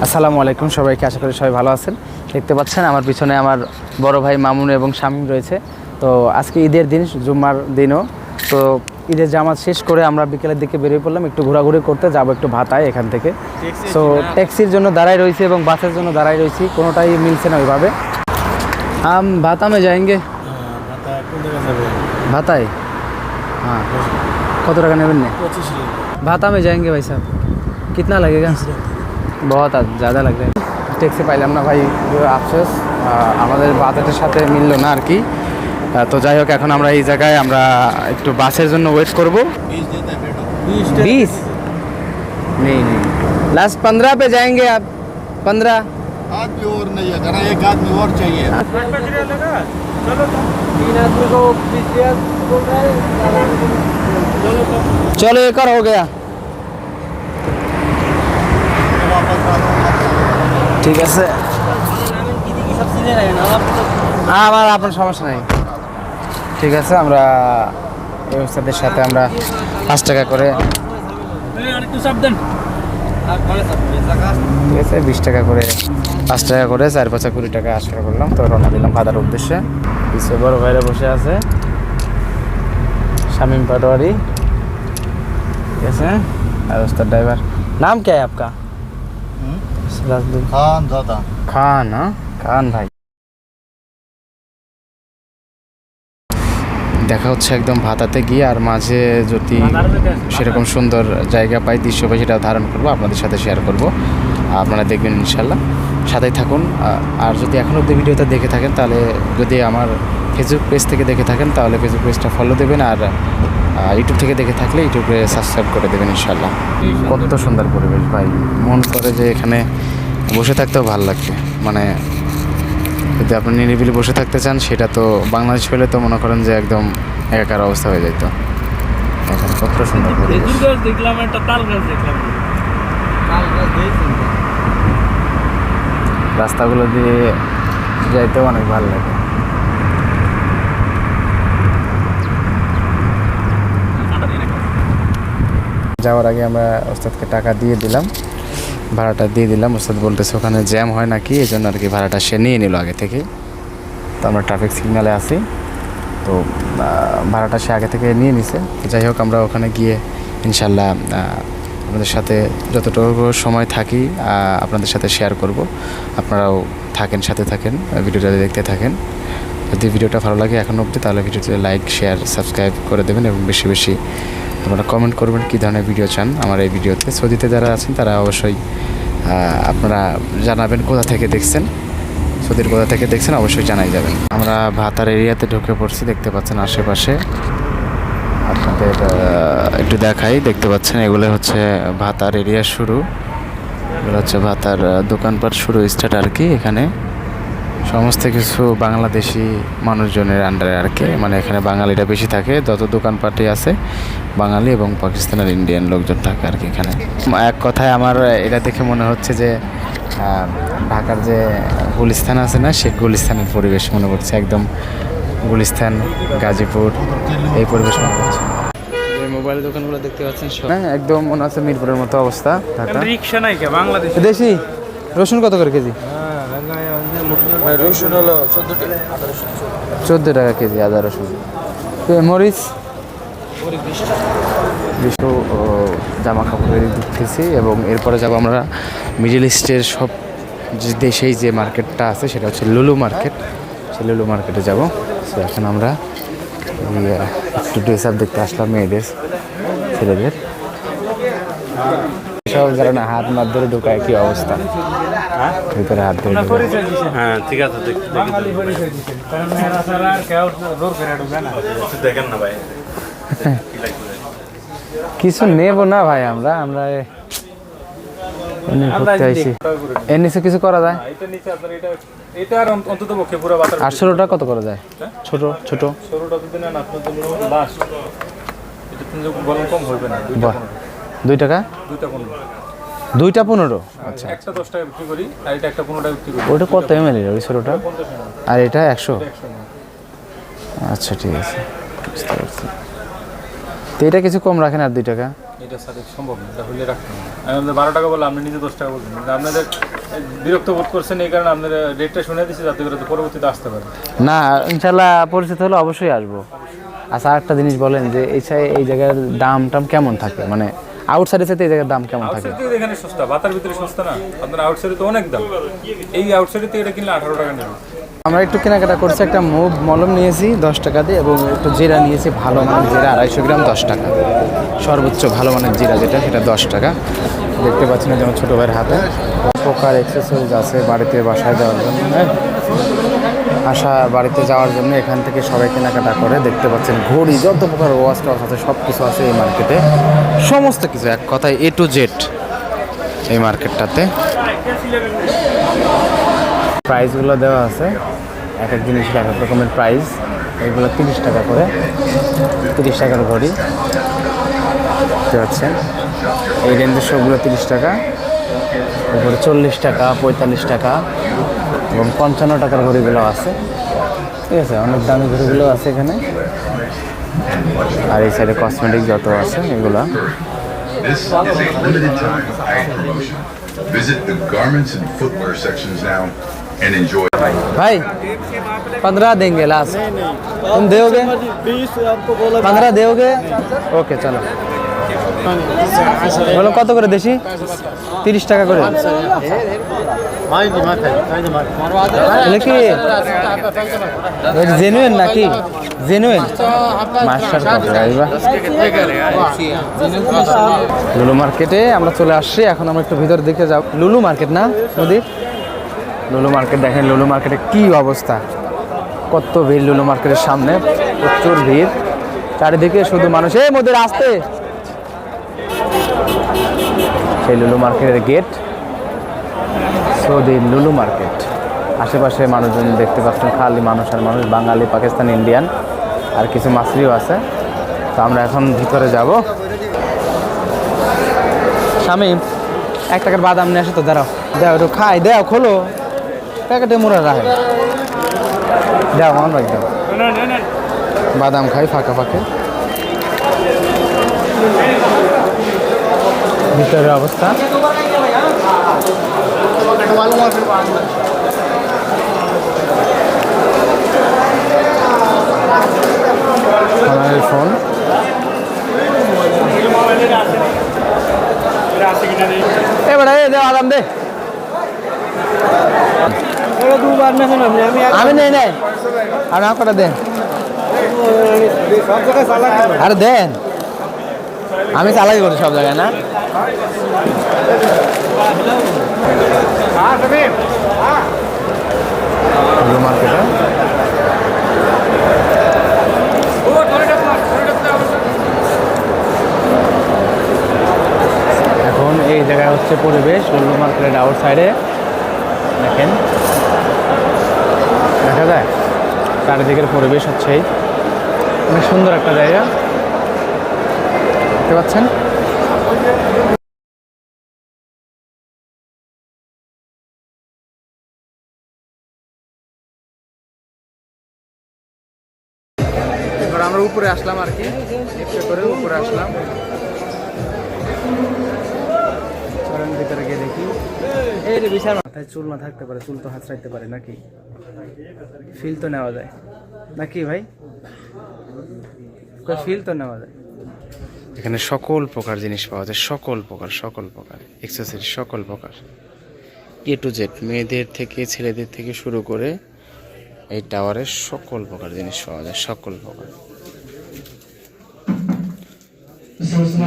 আসসালামু আলাইকুম সবাইকে, আশা করি সবাই ভালো আছেন। দেখতে পাচ্ছেন আমার পিছনে আমার বড় ভাই মামুন এবং শামীম রয়েছে। তো আজকে ঈদের দিন, জুম্মার দিনও। তো ঈদের জামাত শেষ করে আমরা বিকেলের দিকে বেরিয়ে পড়লাম একটু ঘোরাঘুরি করতে, যাবো একটু ভাতায় এখান থেকে। সো ট্যাক্সির জন্য দাঁড়ায় রয়েছে এবং বাসের জন্য দাঁড়ায় রয়েছি, কোনোটাই মিলছে না ওইভাবে। भाता में जाएंगे। भाताई हाँ, कत टाका नेबेन ने? 25 भाता में जाएंगे भाई साहब, कितना लगेगा? बहुत ज़्यादा लग रहा है। ট্যাক্সি পাইলাম না ভাই, আফসোস, আমাদের বাজেটের সাথে মিললো না আর কি। তো যাই হোক, এখন আমরা এই জায়গায় আমরা একটু বাসের জন্য ওয়েট করব। 20 नहीं नहीं, लास्ट 15 पे जाएंगे आप। 15 आदमी और नहीं है, जरा एक आदमी और चाहिए। चलो एक और हो गया, ঠিক আছে। আমার আপনার সমস্যা নাই, ঠিক আছে। আমরা এই ওস্তাদের সাথে আমরা 5 টাকা করে, ঠিক আছে, 20 টাকা করে, 5 টাকা করে, 4-5 20 টাকা 8 টাকা করলাম। তো রওনা দিলাম ভাতার উদ্দেশ্যে। পিছিয়ে বড় ভাইরা বসে আছে, শামীম পাটোয়ারি, ঠিক আছে, আর ওস্তাদ ড্রাইভার। নাম क्या है आपका? खान दादा। খান, হ্যাঁ খান ভাই। দেখা হচ্ছে একদম ভাতাতে গিয়ে, আর মাঝে যদি সেরকম সুন্দর জায়গা পাই, দৃশ্য পাই, সেটা ধারণ করবো, আপনাদের সাথে শেয়ার করব। আপনারা দেখবেন ইনশাল্লাহ, সাথেই থাকুন। আর যদি এখনও অবধি ভিডিওটা দেখে থাকেন, তাহলে যদি আমার ফেসবুক পেজ থেকে দেখে থাকেন তাহলে ফেসবুক পেজটা ফলো দেবেন, আর ইউটিউব থেকে দেখে থাকলে ইউটিউবে সাবস্ক্রাইব করে দেবেন ইনশাল্লাহ। কত সুন্দর পরিবেশ ভাই, মন করে যে এখানে বসে থাকতেও ভালো লাগবে। মানে যদি আপনি নিরিবিলি বসে থাকতে চান, সেটা তো বাংলাদেশ হলে তো মনে করেন যে একদম একাকার অবস্থা হয়ে যেত। এখানে কত সুন্দর পরিবেশ। দেখলাম একটা তাল গাছ, দেখলাম রাস্তাগুলো দিয়ে যাইতেও অনেক ভালো লাগে। যাওয়ার আগে আমরা ওস্তাদকে টাকা দিয়ে দিলাম, ভাড়াটা দিয়ে দিলাম। ওস্তাদ বলতেছে ওখানে জ্যাম হয় নাকি, এই জন্য আর কি ভাড়াটা সে নিয়ে নিল আগে থেকে। তো আমরা ট্রাফিক সিগন্যালে আছি, তো ভাড়াটা সে আগে থেকে নিয়ে নিছে। যাই হোক, আমরা ওখানে গিয়ে ইনশাল্লাহ আপনাদের সাথে যতটুকু সময় থাকি আপনাদের সাথে শেয়ার করব। আপনারাও থাকেন, সাথে থাকেন, ভিডিওটা দেখতে থাকেন। যদি ভিডিওটা ভালো লাগে এখন অবধি, তাহলে ভিডিওতে লাইক, শেয়ার, সাবস্ক্রাইব করে দেবেন এবং বেশি বেশি আপনারা কমেন্ট করবেন কী ধরনের ভিডিও চান আমার এই ভিডিওতে। সৌদিতে যারা আছেন তারা অবশ্যই আপনারা জানাবেন কোথা থেকে দেখছেন, সৌদির কোথা থেকে দেখছেন অবশ্যই জানাই যাবেন। আমরা ভাতার এরিয়াতে ঢুকে পড়ছি, দেখতে পাচ্ছেন আশেপাশে। আপনাদের একটু দেখাই, দেখতে পাচ্ছেন এগুলো হচ্ছে ভাতার এরিয়া শুরু, এগুলো হচ্ছে ভাতার দোকানপাট শুরু, স্টার্ট আর কি। এখানে সমস্ত কিছু বাংলাদেশি মানুষজনের আন্ডারে আর কি, মানে এখানে বাঙালিরা বেশি থাকে। যত দোকানপাটই আছে বাঙালি এবং পাকিস্তানের ইন্ডিয়ান লোকজন থাকে আর কি এখানে। এক কথায় আমার এটা দেখে মনে হচ্ছে যে ঢাকার যে গুলিস্তান আছে না, সে গুলিস্তানের পরিবেশ মনে করছে, একদম গুলিস্তান, গাজীপুর, এই পরিবেশ মনে করছে। যে মোবাইলের দোকানগুলো দেখতে পাচ্ছেন, হ্যাঁ একদম মনে হচ্ছে মিরপুরের মতো অবস্থা। ঢাকা রিক্সা নাই কে বাংলাদেশ। দেশি রসুন কত করে কেজি? রসুন হলো 14 টাকা কেজি আদা রসুন। মরিচ 20 জামা কাপড়ের দেখতেছি। এবং এরপরে যাব আমরা মিডল ইস্টের সব যে দেশেই যে মার্কেটটা আছে, সেটা হচ্ছে লুলু মার্কেট। সেই লুলু মার্কেটে যাব। সো এখন আমরা একটু ড্রেস আপ দেখতে আসলাম, মেয়েদের, ছেলেদের। সব যারা না হাত মাত ধরে ঢুকায়, কি অবস্থা, ভিতরে হাত ধরে ঢুকায়। হ্যাঁ ঠিক আছে, দেখেন না ভাই, কিছু নেব না ভাই, আমরা আমরা ঘুরতে আইছি। এর নিচে কিছু করা যায়? এটা আর অন্তত পক্ষে পুরো বাতার 18টা কত করা যায়? ছোট ছোট ছোটটা যদি নেন আপনার জন্য লাস্ট, এটা কিন্তু গরম কম হবে না। 2 টাকা, 2টা 15। আচ্ছা, একটা 10 টাকা বিক্রি করি, আর এটা একটা 15 টাকা বিক্রি করি। ওটা কত এমএল এর? ওই ছোটটা, আর এটা 100। আচ্ছা ঠিক আছে, বুঝতে পারছি। তো এটা কিছু কম রাখেন, আর 2 টাকা। এটা স্যার সম্ভব না, এটা হলে রাখতে হবে। আমি 12 টাকা বললাম, আপনি নিজে 10 টাকা বলছেন, কিন্তু আপনাদের বিরক্ত বোধ করছেন এই কারণে আপনার রেটটা শুনে দিচ্ছি যাতে করে তো পরবর্তীতে আসতে পারে। না ইনশাল্লাহ পরিচিত হলে অবশ্যই আসবো। আচ্ছা একটা জিনিস বলেন যে এই জায়গার দাম টাম কেমন থাকে, মানে আউটসাইডের সাথে এই জায়গার দাম কেমন থাকে? আউটসাইড থেকে এখানে সস্তা, বাতার ভিতরে সস্তা না, আপনার আউটসাইডে তো অনেক দাম। এই আউটসাইডে থেকে এটা কিনলে 18 টাকা নেবে। আমরা একটু কেনাকাটা করছি, একটা মুভ মলম নিয়েছি 10 টাকা দিয়ে এবং একটু জিরা নিয়েছি ভালো মানের জিরা 250 গ্রাম 10 টাকা, সর্বোচ্চ ভালো মানের জিরা যেটা সেটা 10 টাকা। দেখতে পাচ্ছেন যেমন ছোটো ভাইয়ের হাতে পোকার এক্সেসরিজ আছে বাড়িতে বাসায় যাওয়ার জন্য, বাড়িতে যাওয়ার জন্য এখান থেকে সবাই কেনাকাটা করে। দেখতে পাচ্ছেন ঘড়ি যত প্রকার ওয়াচ টচ আছে সব কিছু আছে এই মার্কেটে, সমস্ত কিছু এক কথায় A to Z এই মার্কেটটাতে। প্রাইসগুলো দেওয়া আছে, এক এক জিনিসের এক এক রকমের প্রাইস। এইগুলো 30 টাকা করে, 30 টাকার ঘড়ি দেখতে পাচ্ছেন। এই রেঞ্জের সবগুলো 30 টাকা, উপরে 40 টাকা 45 টাকা এবং 55 টাকার ঘড়িগুলো আছে। ঠিক আছে, অনেক দামি ঘড়িগুলো আছে এখানে। আর এই সাইডে কসমেটিক যত আছে এগুলা। This is a limited time paid promotion. Visit the garments and footwear sections now and enjoy. भाई 15 देंगे लास्ट, तुम दोगे? 15 दोगे? ओके चलो। বলো কত করে দেশি? 30 টাকা করে। এগুলো কি জেনুইন নাকি? জেনুইন মাস্টার লুলু মার্কেটে আমরা চলে আসছি। এখন আমরা একটু ভিতর দিকে যাব। লুলু মার্কেট না নদীর? লুলু মার্কেট দেখেন, লুলু মার্কেটে কি অবস্থা, কত ভিড় লুলু মার্কেটের সামনে, প্রচুর ভিড় চারিদিকে, শুধু মানুষ। এই মধ্যে আসতে সেই লুলু মার্কেটের গেট, সৌদি লুলু মার্কেট। আশেপাশে মানুষজন দেখতে পাচ্ছেন, খালি মানুষ আর মানুষ, বাঙালি, পাকিস্তানি, ইন্ডিয়ান আর কিছু মাসরিও আছে। তো আমরা এখন ভিতরে যাব। শামিম 1 টাকার বাদাম নিয়ে আসো তো, দাঁড়াও, দাও একটু খাই, দাও খোলো প্যাকেটে মোড়া রাখে, দাও মন রাখ, দাও বাদাম খাই ফাঁকা ফাঁকে। ভিতরের অবস্থা ফোন এবারে দে আরাম দে, আমি নেই নাই, আমি কটা দেন, আরে দেন, আমি চালাই করি সব জায়গায় না। মার্কেটে এখন এই জায়গায় হচ্ছে পরিবেশ লুলু মার্কেটের আউট সাইডে। দেখেন দেখা যায় চারিদিকের পরিবেশ হচ্ছে অনেক সুন্দর একটা জায়গা, দেখতে পাচ্ছেন। এবার আমরা উপরে আসলাম আর কি, লিফটে করে উপরে আসলাম। ভিতরে গিয়ে দেখি এই যে বিশাল মাথায় চুল না থাকতে পারে, চুল তো হাত রাখতে পারে নাকি, ফিল তো নেওয়া যায় নাকি ভাই, ফিল তো নেওয়া যায়। এখানে সকল প্রকার জিনিস পাওয়া যায়, সকল প্রকার এক্সেসরিজ সকল প্রকার A to Z, মেয়েদের থেকে ছেলেদের থেকে শুরু করে এই টাওয়ারে সকল প্রকার জিনিস পাওয়া যায়, সকল প্রকার।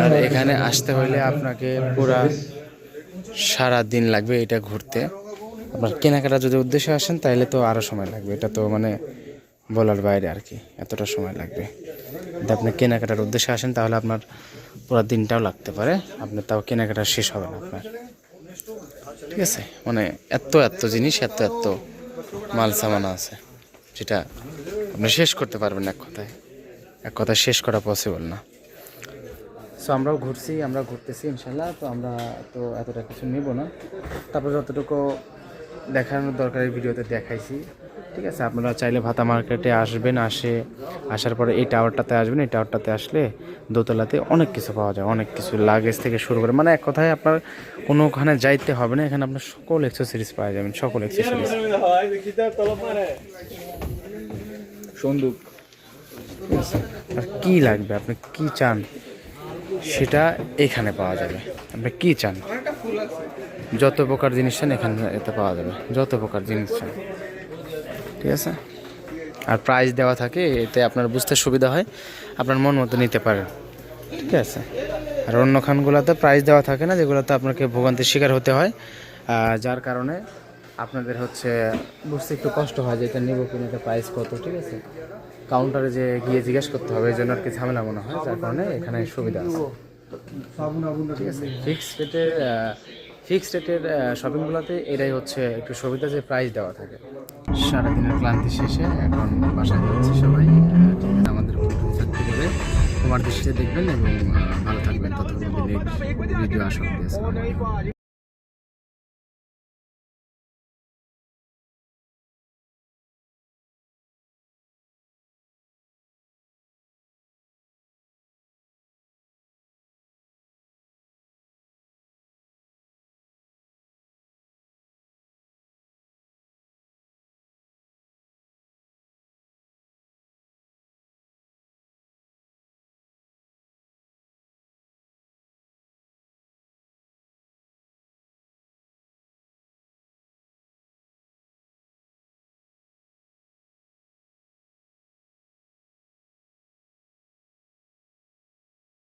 আর এখানে আসতে হলে আপনাকে পুরা সারা দিন লাগবে এটা ঘুরতে। আপনার কেনাকাটা যদি উদ্দেশ্যে আসেন তাহলে তো আরও সময় লাগবে, এটা তো মানে বলার বাইরে আর কি, এতটা সময় লাগবে। যদি আপনি কেনাকাটার উদ্দেশ্যে আসেন তাহলে আপনার পুরো দিনটাও লাগতে পারে, আপনার তাও কেনাকাটা শেষ হবে না আপনার। ঠিক আছে, মানে এত জিনিস, এত মাল সামান আছে যেটা আপনি শেষ করতে পারবেন এক কথায় শেষ করা পসিবল না। সো আমরাও ঘুরতেছি ইনশাল্লাহ। তো আমরা তো এতটা কিছু নেব না, তারপর যতটুকু দেখানোর দরকার এই ভিডিওতে দেখাইছি। ঠিক আছে, আপনারা চাইলে ভাতা মার্কেটে আসবেন, আসার পরে এই টাওয়ারটাতে আসবেন। এই টাওয়ারটাতে আসলে দোতলাতে অনেক কিছু পাওয়া যায়, অনেক কিছু লাগেজ থেকে শুরু করে, মানে এক কথায় আপনার কোনোখানে যাইতে হবে না, এখানে আপনার সকল অ্যাক্সেসরিজ পাওয়া যাবেন, সকল অ্যাক্সেসরিজ। সন্দুক আর কী লাগবে, আপনি কী চান সেটা এখানে পাওয়া যাবে। আপনি কী চান, যত প্রকার জিনিস চান এখানে এতে পাওয়া যাবে, যত প্রকার জিনিস চান, ঠিক আছে। আর প্রাইস দেওয়া থাকে, এতে আপনার বুঝতে সুবিধা হয়, আপনার মন মতো নিতে পারেন, ঠিক আছে। আর অন্য খানগুলোতে প্রাইস দেওয়া থাকে না, যেগুলোতে আপনাকে ভোগান্তির শিকার হতে হয়, যার কারণে আপনাদের হচ্ছে বুঝতে একটু কষ্ট হয় যে এটা নেব কিনা, এটা প্রাইস কত, ঠিক আছে। কাউন্টারে যে গিয়ে জিজ্ঞেস করতে হবে, এই জন্য আর কি ঝামেলা মনে হয়, যার কারণে এখানে সুবিধা আছে, ঠিক আছে। ফিক্সড রেটের শপিংগুলোতে এটাই হচ্ছে একটু সুবিধা, যে প্রাইস দেওয়া থাকে। সারাদিনের ক্লান্তি শেষে এখন বাসায় যাচ্ছি সবাই, ঠিক আছে। আমাদের করে তোমার দৃষ্টিতে দেখবেন এবং ভালো থাকবেন, ততক্ষণ ভিডিও আসা অবধি।